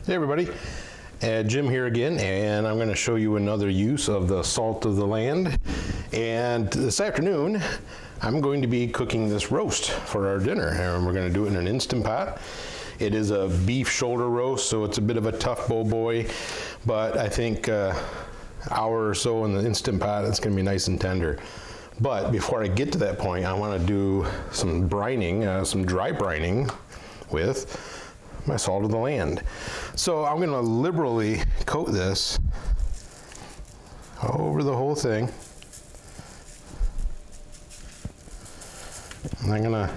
Hey everybody, Jim here again, and I'm going to show you another use of the salt of the land. And this afternoon, I'm going to be cooking this roast for our dinner, and we're going to do it in an Instant Pot. It is a beef shoulder roast, so it's a bit of a tough boy, but I think hour or so in the Instant Pot, it's going to be nice and tender. But before I get to that point, I want to do some brining, some dry brining with my salt of the land. So I'm going to liberally coat this over the whole thing. And I'm going to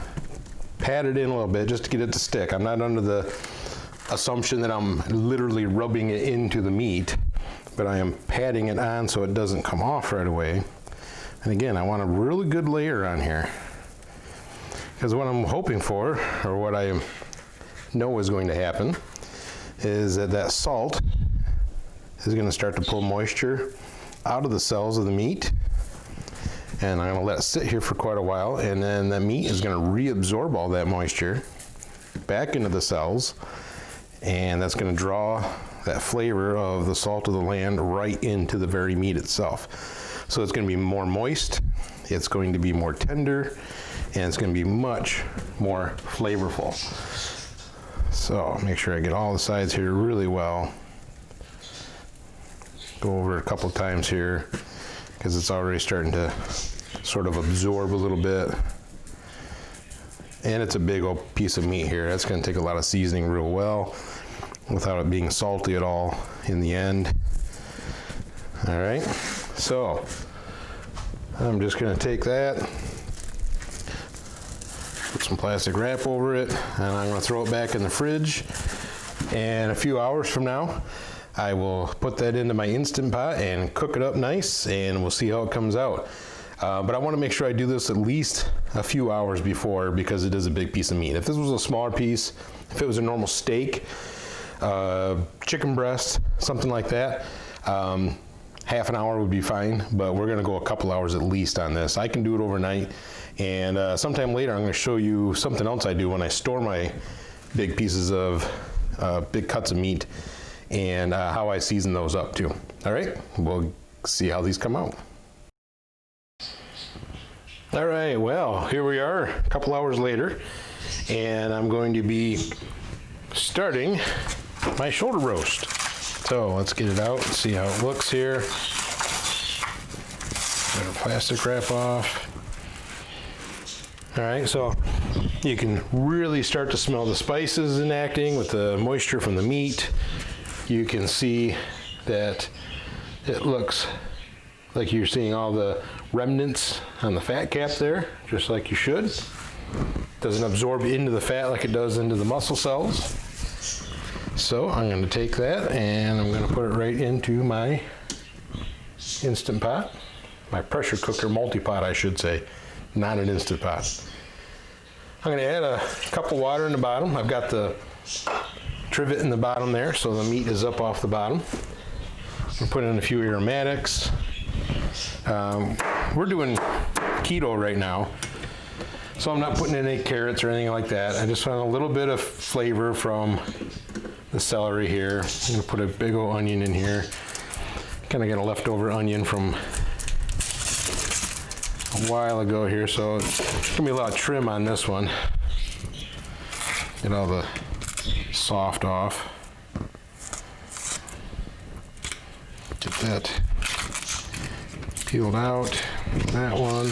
pat it in a little bit just to get it to stick. I'm not under the assumption that I'm literally rubbing it into the meat, but I am patting it on so it doesn't come off right away. And again, I want a really good layer on here, because what I'm hoping for, or what I know is going to happen, is that salt is going to start to pull moisture out of the cells of the meat, and I'm going to let it sit here for quite a while, and then the meat is going to reabsorb all that moisture back into the cells, and that's going to draw that flavor of the salt of the land right into the very meat itself. So it's going to be more moist, it's going to be more tender, and it's going to be much more flavorful. So make sure I get all the sides here really well. Go over it a couple times here because it's already starting to sort of absorb a little bit. And it's a big old piece of meat here. That's going to take a lot of seasoning real well without it being salty at all in the end. All right, so I'm just going to take that, put some plastic wrap over it, and I'm going to throw it back in the fridge. And a few hours from now, I will put that into my Instant Pot and cook it up nice, and we'll see how it comes out. But I want to make sure I do this at least a few hours before, because it is a big piece of meat. If this was a smaller piece, if it was a normal steak, chicken breast, something like that, half an hour would be fine, but we're going to go a couple hours at least on this. I can do it overnight. And sometime later, I'm going to show you something else I do when I store my big pieces of, big cuts of meat, and how I season those up too. All right, we'll see how these come out. All right, well, here we are a couple hours later, and I'm going to be starting my shoulder roast. So let's get it out and see how it looks here. Get our plastic wrap off. All right, so you can really start to smell the spices enacting with the moisture from the meat. You can see that it looks like you're seeing all the remnants on the fat cap there, just like you should. Doesn't absorb into the fat like it does into the muscle cells. So I'm going to take that and I'm going to put it right into my Instant Pot, my pressure cooker multi-pot, I should say. Not an Instant Pot. I'm going to add a cup of water in the bottom. I've got the trivet in the bottom there, so the meat is up off the bottom. We'll put in a few aromatics. We're doing keto right now, so I'm not putting in any carrots or anything like that. I just want a little bit of flavor from the celery here. I'm going to put a big old onion in here. Kind of got a leftover onion from a while ago here, so it's gonna be a lot of trim on this one. Get all the soft off. Get that peeled out, that one,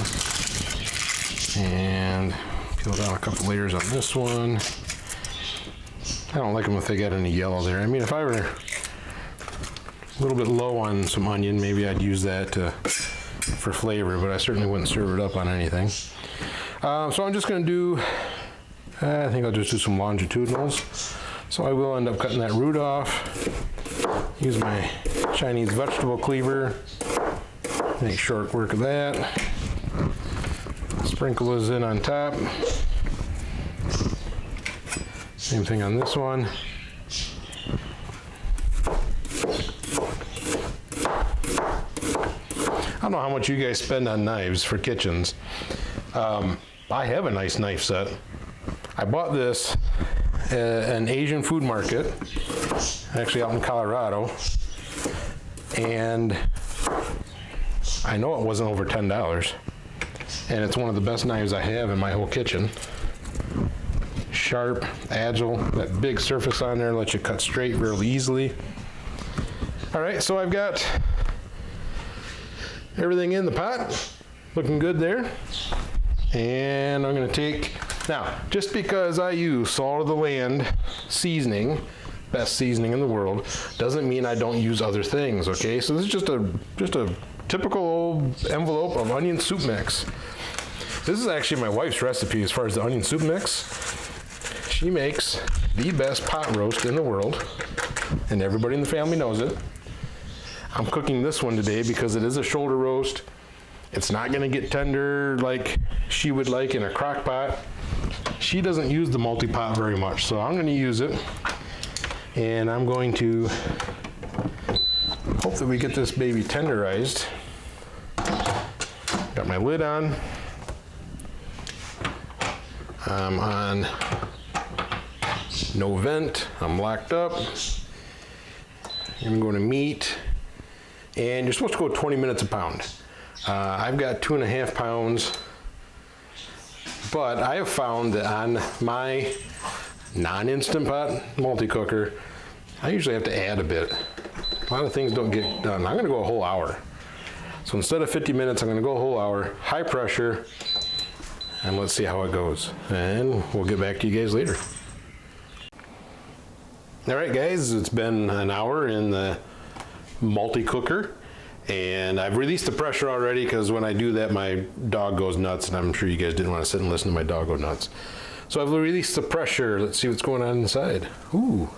and peeled out a couple layers on this one. I don't like them if they got any yellow there. I mean, if I were a little bit low on some onion, maybe I'd use that for flavor, but I certainly wouldn't serve it up on anything. So I'm just going to do, I think I'll just do some longitudinals. So I will end up cutting that root off. Use my Chinese vegetable cleaver. Make short work of that. Sprinkle those in on top. Same thing on this one. I don't know how much you guys spend on knives for kitchens. I have a nice knife set. I bought this an Asian food market, actually out in Colorado, and I know it wasn't over $10, and it's one of the best knives I have in my whole kitchen. Sharp, agile, that big surface on there lets you cut straight real easily. All right, so I've got everything in the pot, looking good there. And I'm gonna take, now, just because I use salt of the land seasoning, best seasoning in the world, doesn't mean I don't use other things, okay? So this is just a typical old envelope of onion soup mix. This is actually my wife's recipe as far as the onion soup mix. She makes the best pot roast in the world, and everybody in the family knows it. I'm cooking this one today because it is a shoulder roast. It's not gonna get tender like she would like in a crock pot. She doesn't use the multi-pot very much, so I'm gonna use it. And I'm going to hope that we get this baby tenderized. Got my lid on. I'm on no vent, I'm locked up. I'm going to meat, and you're supposed to go 20 minutes a pound. I've got 2.5 pounds, but I have found that on my non-Instant Pot multi-cooker, I usually have to add a bit. A lot of things don't get done. I'm gonna go a whole hour. So instead of 50 minutes, I'm gonna go a whole hour, high pressure, and let's see how it goes. And we'll get back to you guys later. All right, guys, it's been an hour in the multi-cooker, and I've released the pressure already because when I do that, my dog goes nuts, and I'm sure you guys didn't want to sit and listen to my dog go nuts. So I've released the pressure. Let's see what's going on inside. Ooh,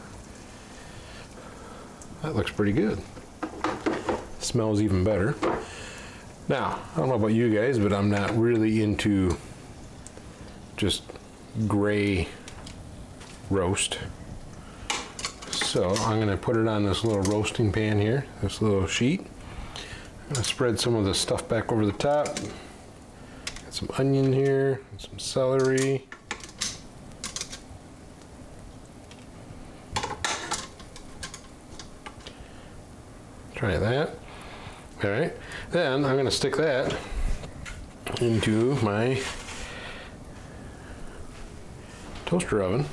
that looks pretty good. Smells even better. Now, I don't know about you guys, but I'm not really into just gray roast. So I'm gonna put it on this little roasting pan here, this little sheet. I'm gonna spread some of the stuff back over the top. Got some onion here, and some celery. Try that. All right, then I'm gonna stick that into my toaster oven,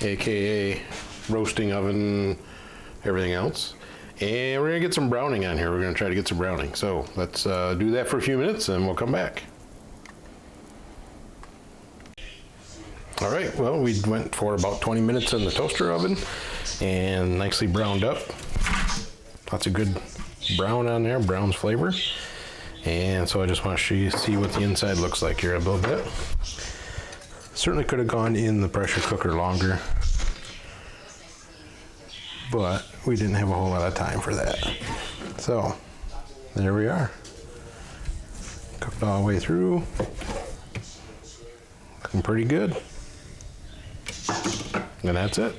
AKA roasting oven, everything else. And we're gonna get some browning on here. We're gonna try to get some browning. So let's do that for a few minutes and we'll come back. All right, well, we went for about 20 minutes in the toaster oven and nicely browned up. Lots of good brown on there, brown's flavor. And so I just want to see what the inside looks like here a little bit. Certainly could have gone in the pressure cooker longer, but we didn't have a whole lot of time for that. So there we are. Cooked all the way through. Looking pretty good. And that's it.